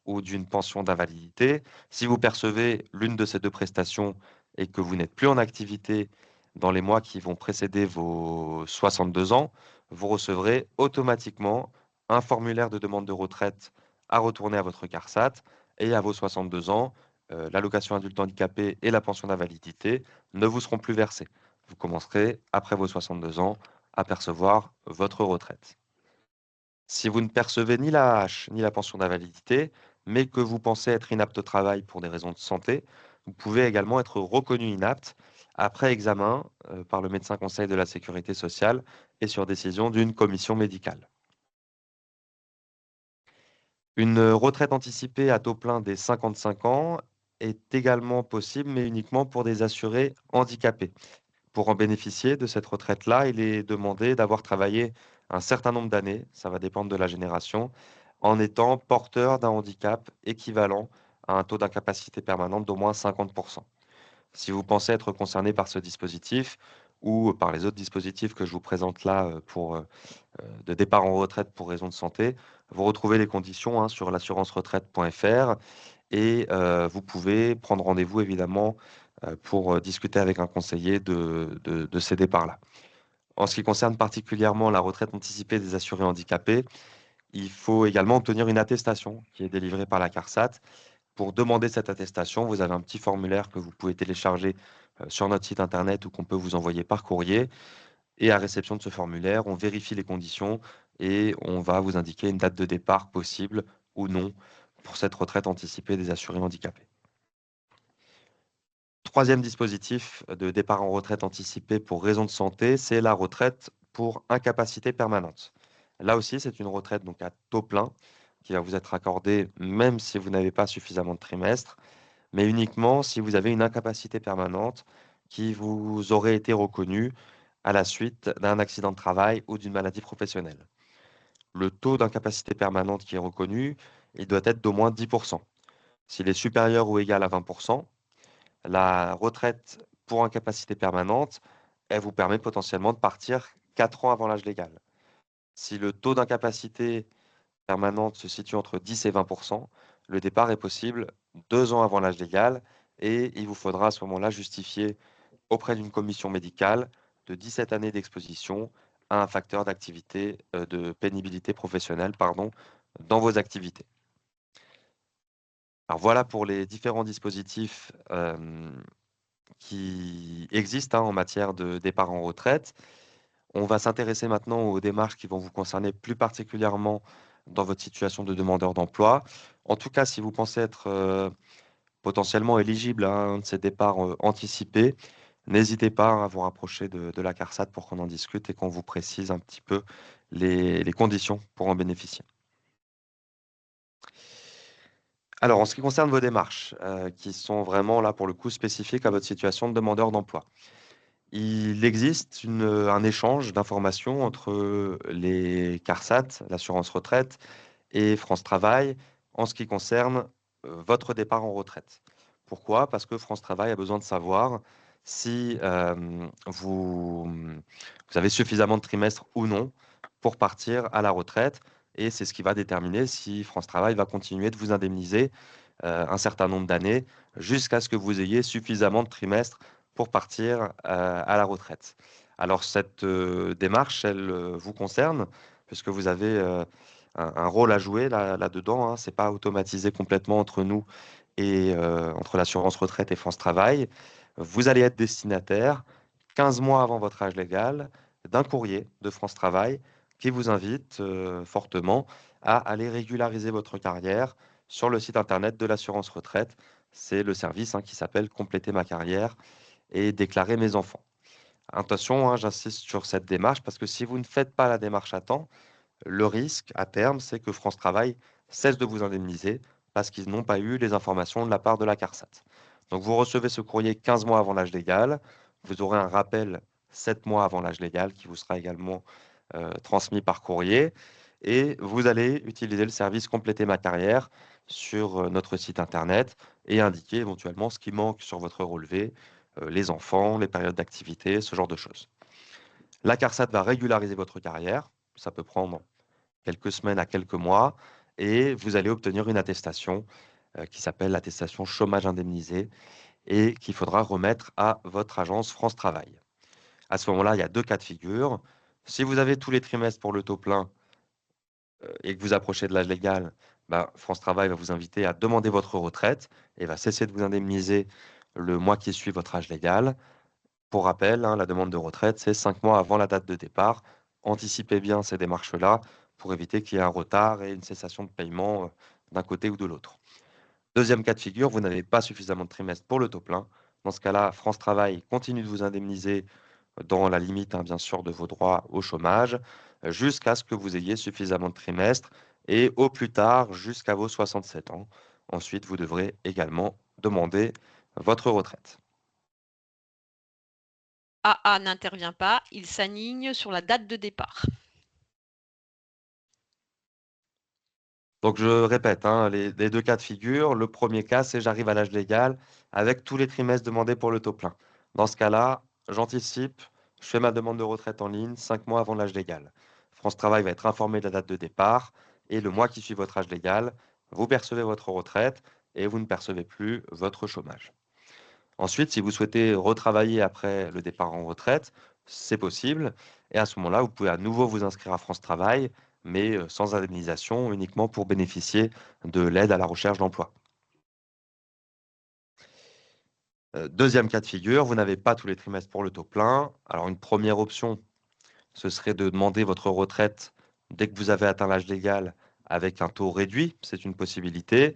ou d'une pension d'invalidité. Si vous percevez l'une de ces deux prestations et que vous n'êtes plus en activité dans les mois qui vont précéder vos 62 ans, vous recevrez automatiquement un formulaire de demande de retraite à retourner à votre CARSAT et à vos 62 ans, l'allocation adulte handicapé et la pension d'invalidité ne vous seront plus versées. Vous commencerez, après vos 62 ans, à percevoir votre retraite. Si vous ne percevez ni la hache ni la pension d'invalidité, mais que vous pensez être inapte au travail pour des raisons de santé, vous pouvez également être reconnu inapte après examen par le médecin conseil de la sécurité sociale et sur décision d'une commission médicale. Une retraite anticipée à taux plein dès 55 ans est également possible, mais uniquement pour des assurés handicapés. Pour en bénéficier de cette retraite-là, il est demandé d'avoir travaillé un certain nombre d'années, ça va dépendre de la génération, en étant porteur d'un handicap équivalent à un taux d'incapacité permanente d'au moins 50%. Si vous pensez être concerné par ce dispositif ou par les autres dispositifs que je vous présente là de départ en retraite pour raison de santé, vous retrouvez les conditions sur l'assurance-retraite.fr et vous pouvez prendre rendez-vous évidemment pour discuter avec un conseiller de ces départs-là. En ce qui concerne particulièrement la retraite anticipée des assurés handicapés, il faut également obtenir une attestation qui est délivrée par la CARSAT. Pour demander cette attestation, vous avez un petit formulaire que vous pouvez télécharger sur notre site internet ou qu'on peut vous envoyer par courrier. Et à réception de ce formulaire, on vérifie les conditions et on va vous indiquer une date de départ possible ou non pour cette retraite anticipée des assurés handicapés. Troisième dispositif de départ en retraite anticipée pour raison de santé, c'est la retraite pour incapacité permanente. Là aussi, c'est une retraite donc à taux plein qui va vous être accordée même si vous n'avez pas suffisamment de trimestres, mais uniquement si vous avez une incapacité permanente qui vous aurait été reconnue à la suite d'un accident de travail ou d'une maladie professionnelle. Le taux d'incapacité permanente qui est reconnu, il doit être d'au moins 10%. S'il est supérieur ou égal à 20%, la retraite pour incapacité permanente, elle vous permet potentiellement de partir 4 ans avant l'âge légal. Si le taux d'incapacité permanente se situe entre 10 et 20%, le départ est possible 2 ans avant l'âge légal et il vous faudra à ce moment-là justifier auprès d'une commission médicale de 17 années d'exposition à un facteur d'activité, de pénibilité professionnelle, pardon, dans vos activités. Alors voilà pour les différents dispositifs qui existent en matière de départ en retraite. On va s'intéresser maintenant aux démarches qui vont vous concerner plus particulièrement dans votre situation de demandeur d'emploi. En tout cas, si vous pensez être potentiellement éligible à un de ces départs anticipés, n'hésitez pas à vous rapprocher de la CARSAT pour qu'on en discute et qu'on vous précise un petit peu les conditions pour en bénéficier. Alors, en ce qui concerne vos démarches, qui sont vraiment là pour le coup spécifiques à votre situation de demandeur d'emploi, il existe un échange d'informations entre les CARSAT, l'assurance retraite, et France Travail en ce qui concerne votre départ en retraite. Pourquoi? Parce que France Travail a besoin de savoir si vous avez suffisamment de trimestres ou non pour partir à la retraite. Et c'est ce qui va déterminer si France Travail va continuer de vous indemniser un certain nombre d'années jusqu'à ce que vous ayez suffisamment de trimestres pour partir à la retraite. Alors cette démarche, elle vous concerne puisque vous avez un rôle à jouer là-dedans. Hein. Ce n'est pas automatisé complètement entre nous et entre l'assurance retraite et France Travail. Vous allez être destinataire 15 mois avant votre âge légal d'un courrier de France Travail qui vous invite fortement à aller régulariser votre carrière sur le site internet de l'assurance retraite. C'est le service qui s'appelle Compléter ma carrière et déclarer mes enfants. Attention, j'insiste sur cette démarche parce que si vous ne faites pas la démarche à temps, le risque à terme, c'est que France Travail cesse de vous indemniser parce qu'ils n'ont pas eu les informations de la part de la CARSAT. Donc vous recevez ce courrier 15 mois avant l'âge légal, vous aurez un rappel 7 mois avant l'âge légal qui vous sera également transmis par courrier et vous allez utiliser le service Compléter ma carrière sur notre site internet et indiquer éventuellement ce qui manque sur votre relevé, les enfants, les périodes d'activité, ce genre de choses. La CARSAT va régulariser votre carrière, ça peut prendre quelques semaines à quelques mois, et vous allez obtenir une attestation qui s'appelle l'attestation chômage indemnisé et qu'il faudra remettre à votre agence France Travail. À ce moment-là, il y a deux cas de figure. Si vous avez tous les trimestres pour le taux plein et que vous approchez de l'âge légal, France Travail va vous inviter à demander votre retraite et va cesser de vous indemniser le mois qui suit votre âge légal. Pour rappel, la demande de retraite, c'est 5 mois avant la date de départ. Anticipez bien ces démarches-là pour éviter qu'il y ait un retard et une cessation de paiement d'un côté ou de l'autre. Deuxième cas de figure, vous n'avez pas suffisamment de trimestres pour le taux plein. Dans ce cas-là, France Travail continue de vous indemniser dans la limite, bien sûr, de vos droits au chômage, jusqu'à ce que vous ayez suffisamment de trimestres et au plus tard jusqu'à vos 67 ans. Ensuite, vous devrez également demander votre retraite. AA n'intervient pas, il s'aligne sur la date de départ. Donc je répète, les deux cas de figure. Le premier cas, c'est j'arrive à l'âge légal avec tous les trimestres demandés pour le taux plein. Dans ce cas-là, j'anticipe, je fais ma demande de retraite en ligne 5 mois avant l'âge légal. France Travail va être informé de la date de départ et le mois qui suit votre âge légal, vous percevez votre retraite et vous ne percevez plus votre chômage. Ensuite, si vous souhaitez retravailler après le départ en retraite, c'est possible. Et à ce moment-là, vous pouvez à nouveau vous inscrire à France Travail, mais sans indemnisation, uniquement pour bénéficier de l'aide à la recherche d'emploi. Deuxième cas de figure, vous n'avez pas tous les trimestres pour le taux plein. Alors une première option, ce serait de demander votre retraite dès que vous avez atteint l'âge légal avec un taux réduit. C'est une possibilité.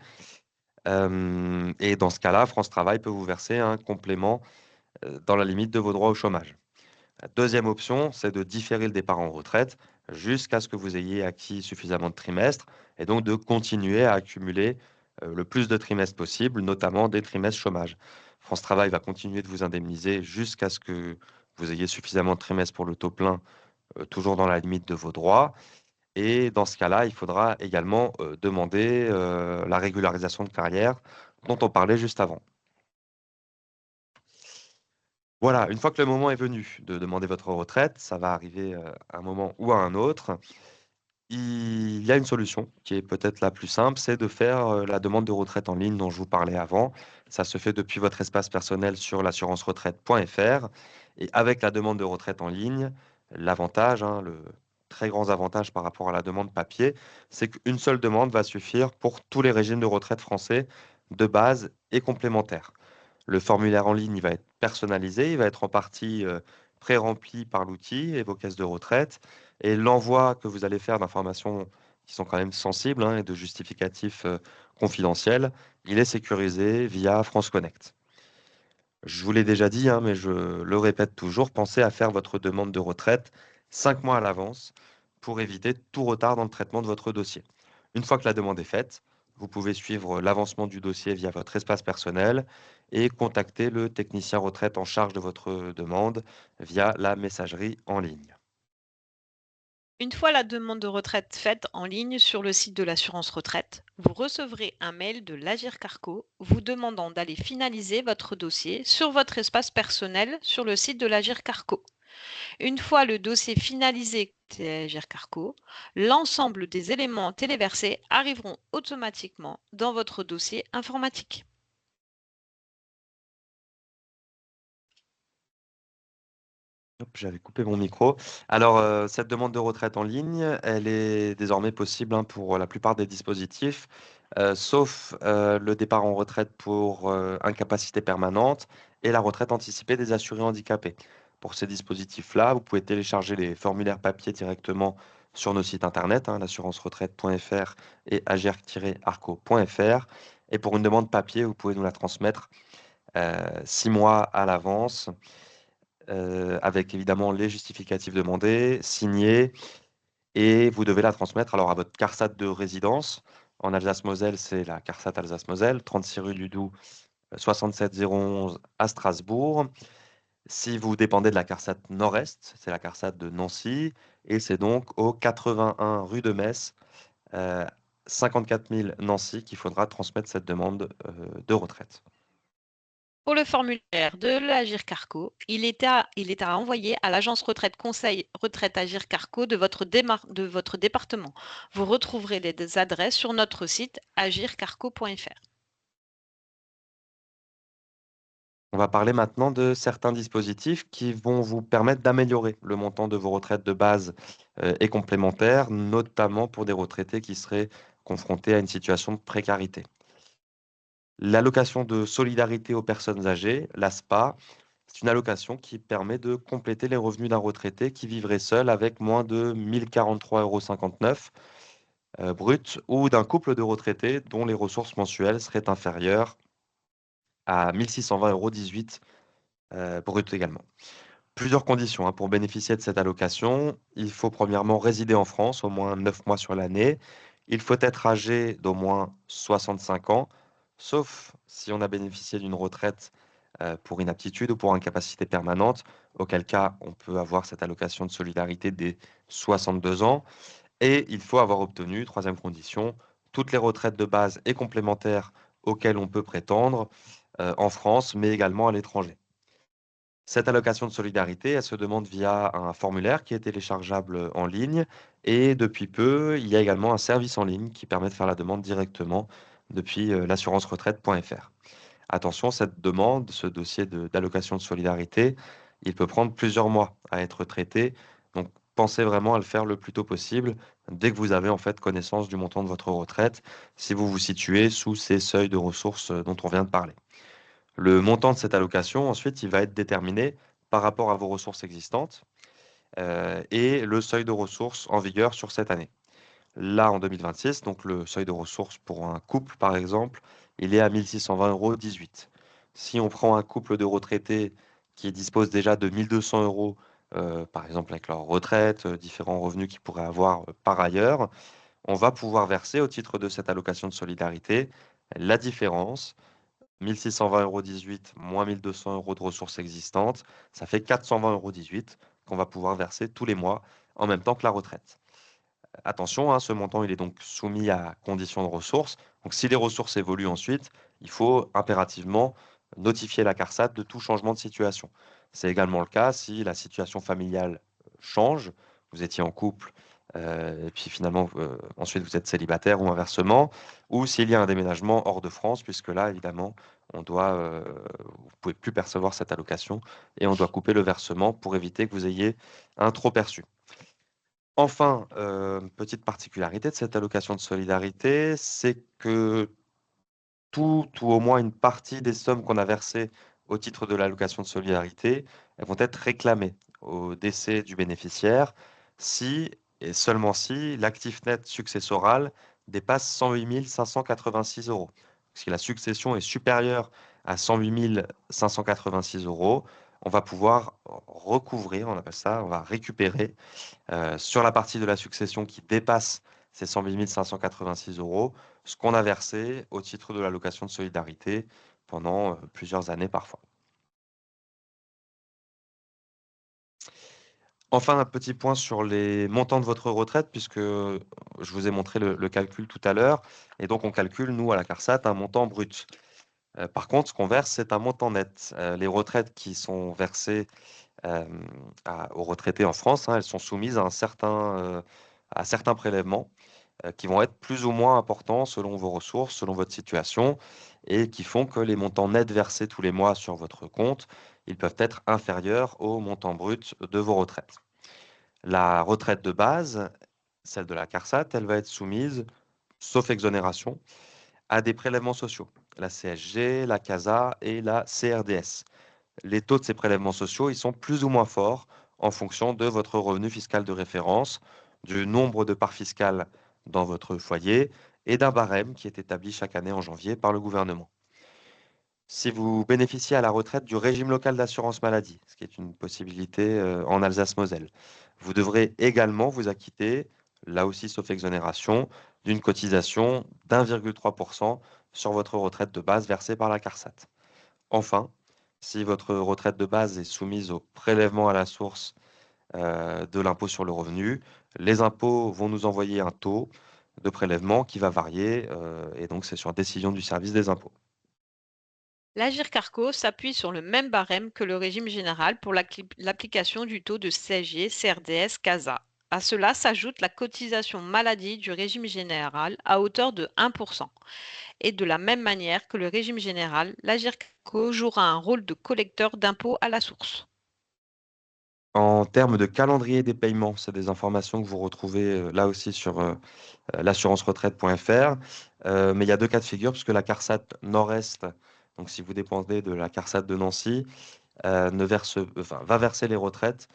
Et dans ce cas-là, France Travail peut vous verser un complément dans la limite de vos droits au chômage. La deuxième option, c'est de différer le départ en retraite jusqu'à ce que vous ayez acquis suffisamment de trimestres et donc de continuer à accumuler le plus de trimestres possible, notamment des trimestres chômage. France Travail va continuer de vous indemniser jusqu'à ce que vous ayez suffisamment de trimestres pour le taux plein, toujours dans la limite de vos droits. Et dans ce cas-là, il faudra également demander la régularisation de carrière dont on parlait juste avant. Voilà, une fois que le moment est venu de demander votre retraite, ça va arriver à un moment ou à un autre. Il y a une solution qui est peut-être la plus simple, c'est de faire la demande de retraite en ligne dont je vous parlais avant. Ça se fait depuis votre espace personnel sur l'assurance-retraite.fr. Et avec la demande de retraite en ligne, L'avantage, hein, le très grand avantage par rapport à la demande papier, c'est qu'une seule demande va suffire pour tous les régimes de retraite français de base et complémentaires. Le formulaire en ligne, il va être personnalisé, il va être en partie pré-rempli par l'outil et vos caisses de retraite. Et l'envoi que vous allez faire d'informations qui sont quand même sensibles, hein, et de justificatifs confidentiels, il est sécurisé via France Connect. Je vous l'ai déjà dit, hein, mais je le répète toujours, pensez à faire votre demande de retraite 5 mois à l'avance pour éviter tout retard dans le traitement de votre dossier. Une fois que la demande est faite, vous pouvez suivre l'avancement du dossier via votre espace personnel et contacter le technicien retraite en charge de votre demande via la messagerie en ligne. Une fois la demande de retraite faite en ligne sur le site de l'assurance retraite, vous recevrez un mail de l'Agir Carco vous demandant d'aller finaliser votre dossier sur votre espace personnel sur le site de l'Agir Carco. Une fois le dossier finalisé côté Agir Carco, l'ensemble des éléments téléversés arriveront automatiquement dans votre dossier informatique. Hop, j'avais coupé mon micro. Alors, cette demande de retraite en ligne, elle est désormais possible, hein, pour la plupart des dispositifs, sauf le départ en retraite pour incapacité permanente et la retraite anticipée des assurés handicapés. Pour ces dispositifs-là, vous pouvez télécharger les formulaires papier directement sur nos sites internet, hein, l'assurance-retraite.fr et agir-arco.fr. Et pour une demande papier, vous pouvez nous la transmettre 6 mois à l'avance avec évidemment les justificatifs demandés, signés, et vous devez la transmettre alors à votre CARSAT de résidence. En Alsace-Moselle, c'est la CARSAT Alsace-Moselle, 36 rue du Doubs, 67011 à Strasbourg. Si vous dépendez de la CARSAT Nord-Est, c'est la CARSAT de Nancy, et c'est donc au 81 rue de Metz, 54 000 Nancy, qu'il faudra transmettre cette demande de retraite. Pour le formulaire de l'Agir Carco, il est à envoyer à l'agence retraite conseil retraite Agir Carco de votre département. Vous retrouverez les adresses sur notre site agircarco.fr. On va parler maintenant de certains dispositifs qui vont vous permettre d'améliorer le montant de vos retraites de base et complémentaires, notamment pour des retraités qui seraient confrontés à une situation de précarité. L'allocation de solidarité aux personnes âgées, l'ASPA, c'est une allocation qui permet de compléter les revenus d'un retraité qui vivrait seul avec moins de 1 043,59 € brut ou d'un couple de retraités dont les ressources mensuelles seraient inférieures à 1 620,18 € brut également. Plusieurs conditions, hein, pour bénéficier de cette allocation. Il faut premièrement résider en France au moins 9 mois sur l'année. Il faut être âgé d'au moins 65 ans, sauf si on a bénéficié d'une retraite pour inaptitude ou pour incapacité permanente, auquel cas on peut avoir cette allocation de solidarité dès 62 ans. Et il faut avoir obtenu, troisième condition, toutes les retraites de base et complémentaires auxquelles on peut prétendre en France, mais également à l'étranger. Cette allocation de solidarité, elle se demande via un formulaire qui est téléchargeable en ligne et depuis peu, il y a également un service en ligne qui permet de faire la demande directement depuis l'assurance-retraite.fr. Attention, cette demande, ce dossier d'allocation de solidarité, il peut prendre plusieurs mois à être traité. Donc, pensez vraiment à le faire le plus tôt possible, dès que vous avez en fait connaissance du montant de votre retraite, si vous vous situez sous ces seuils de ressources dont on vient de parler. Le montant de cette allocation, ensuite, il va être déterminé par rapport à vos ressources existantes et le seuil de ressources en vigueur sur cette année. Là, en 2026, donc le seuil de ressources pour un couple, par exemple, il est à 1 620,18 €. Si on prend un couple de retraités qui dispose déjà de 1 200 €, par exemple avec leur retraite, différents revenus qu'ils pourraient avoir par ailleurs, on va pouvoir verser au titre de cette allocation de solidarité la différence 1 620,18 € moins 1 200 € de ressources existantes, ça fait 420,18 € qu'on va pouvoir verser tous les mois en même temps que la retraite. Attention, hein, ce montant, il est donc soumis à conditions de ressources. Donc, si les ressources évoluent ensuite, il faut impérativement notifier la CARSAT de tout changement de situation. C'est également le cas si la situation familiale change, vous étiez en couple, et puis finalement, ensuite vous êtes célibataire ou inversement, ou s'il y a un déménagement hors de France, puisque là, évidemment, vous ne pouvez plus percevoir cette allocation et on doit couper le versement pour éviter que vous ayez un trop perçu. Enfin, petite particularité de cette allocation de solidarité, c'est que tout ou au moins une partie des sommes qu'on a versées au titre de l'allocation de solidarité, elles vont être réclamées au décès du bénéficiaire si et seulement si l'actif net successoral dépasse 108 586 €. Si la succession est supérieure à 108 586 €, on va pouvoir recouvrir, on appelle ça, on va récupérer sur la partie de la succession qui dépasse ces 108 586 €, ce qu'on a versé au titre de l'allocation de solidarité pendant, plusieurs années parfois. Enfin, un petit point sur les montants de votre retraite puisque, je vous ai montré le calcul tout à l'heure et donc on calcule, nous, à la CARSAT, un montant brut. Par contre, ce qu'on verse, c'est un montant net. Les retraites qui sont versées, aux retraités en France, hein, elles sont soumises à certains prélèvements. Qui vont être plus ou moins importants selon vos ressources, selon votre situation et qui font que les montants nets versés tous les mois sur votre compte, ils peuvent être inférieurs au montant brut de vos retraites. La retraite de base, celle de la CARSAT, elle va être soumise, sauf exonération, à des prélèvements sociaux, la CSG, la CASA et la CRDS. Les taux de ces prélèvements sociaux, ils sont plus ou moins forts en fonction de votre revenu fiscal de référence, du nombre de parts fiscales dans votre foyer et d'un barème qui est établi chaque année en janvier par le gouvernement. Si vous bénéficiez à la retraite du régime local d'assurance maladie, ce qui est une possibilité en Alsace-Moselle, vous devrez également vous acquitter, là aussi sauf exonération, d'une cotisation d'1,3% sur votre retraite de base versée par la CARSAT. Enfin, si votre retraite de base est soumise au prélèvement à la source de l'impôt sur le revenu, les impôts vont nous envoyer un taux de prélèvement qui va varier et donc c'est sur décision du service des impôts. L'Agir Carco s'appuie sur le même barème que le régime général pour l'application du taux de CSG, CRDS, CASA. À cela s'ajoute la cotisation maladie du régime général à hauteur de 1%. Et de la même manière que le régime général, l'Agir Carco jouera un rôle de collecteur d'impôts à la source. En termes de calendrier des paiements, c'est des informations que vous retrouvez là aussi sur l'assurance-retraite.fr. Mais il y a deux cas de figure, puisque la CARSAT Nord-Est, donc si vous dépendez de la CARSAT de Nancy, va verser les retraites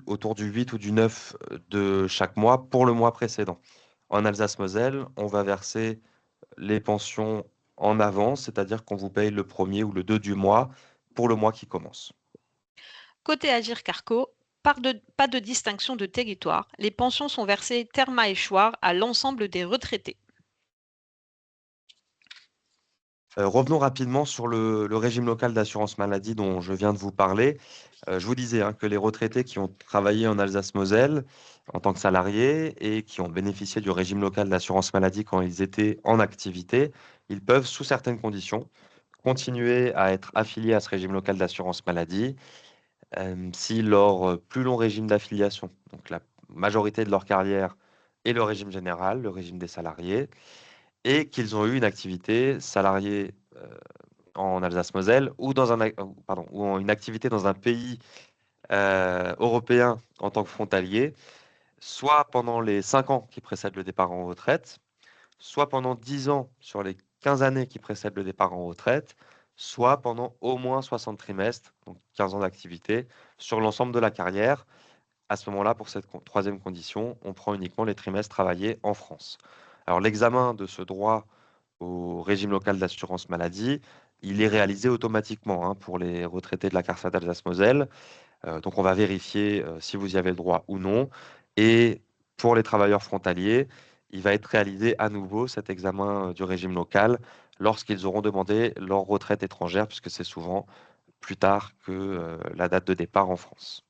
autour du 8 ou du 9 de chaque mois pour le mois précédent. En Alsace-Moselle, on va verser les pensions en avance, c'est-à-dire qu'on vous paye le premier ou le 2 du mois pour le mois qui commence. Côté Agir Carco, pas de distinction de territoire, les pensions sont versées terme à échoir à l'ensemble des retraités. Revenons rapidement sur le régime local d'assurance maladie dont je viens de vous parler. Je vous disais, hein, que les retraités qui ont travaillé en Alsace-Moselle en tant que salariés et qui ont bénéficié du régime local d'assurance maladie quand ils étaient en activité, ils peuvent, sous certaines conditions, continuer à être affiliés à ce régime local d'assurance maladie, si leur, plus long régime d'affiliation, donc la majorité de leur carrière est le régime général, le régime des salariés et qu'ils ont eu une activité salariée, en Alsace-Moselle ou dans un ac pardon, ou en une activité dans un pays, européen en tant que frontalier, soit pendant les 5 ans qui précèdent le départ en retraite, soit pendant 10 ans sur les 15 années qui précèdent le départ en retraite, soit pendant au moins 60 trimestres, donc 15 ans d'activité, sur l'ensemble de la carrière. À ce moment-là, pour cette 3e condition, on prend uniquement les trimestres travaillés en France. Alors l'examen de ce droit au régime local d'assurance maladie, il est réalisé automatiquement, hein, pour les retraités de la CARSAT Alsace-Moselle. Donc on va vérifier, si vous y avez le droit ou non et pour les travailleurs frontaliers, il va être réalisé à nouveau cet examen, du régime local lorsqu'ils auront demandé leur retraite étrangère puisque c'est souvent plus tard que, la date de départ en France.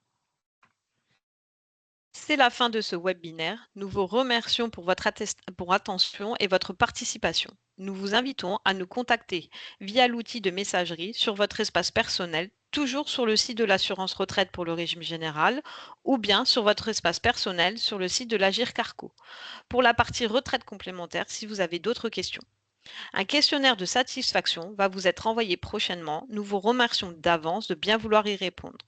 C'est la fin de ce webinaire. Nous vous remercions pour pour attention et votre participation. Nous vous invitons à nous contacter via l'outil de messagerie sur votre espace personnel, toujours sur le site de l'assurance retraite pour le régime général, ou bien sur votre espace personnel sur le site de l'Agir Carco. Pour la partie retraite complémentaire, si vous avez d'autres questions. Un questionnaire de satisfaction va vous être envoyé prochainement. Nous vous remercions d'avance de bien vouloir y répondre.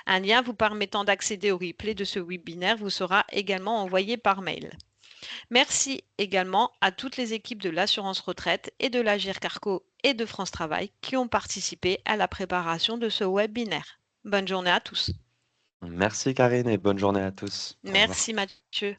Un lien vous permettant d'accéder au replay de ce webinaire vous sera également envoyé par mail. Merci également à toutes les équipes de l'assurance retraite et de l'Agir Carco et de France Travail qui ont participé à la préparation de ce webinaire. Bonne journée à tous. Merci Karine et bonne journée à tous. Au revoir. Merci Mathieu.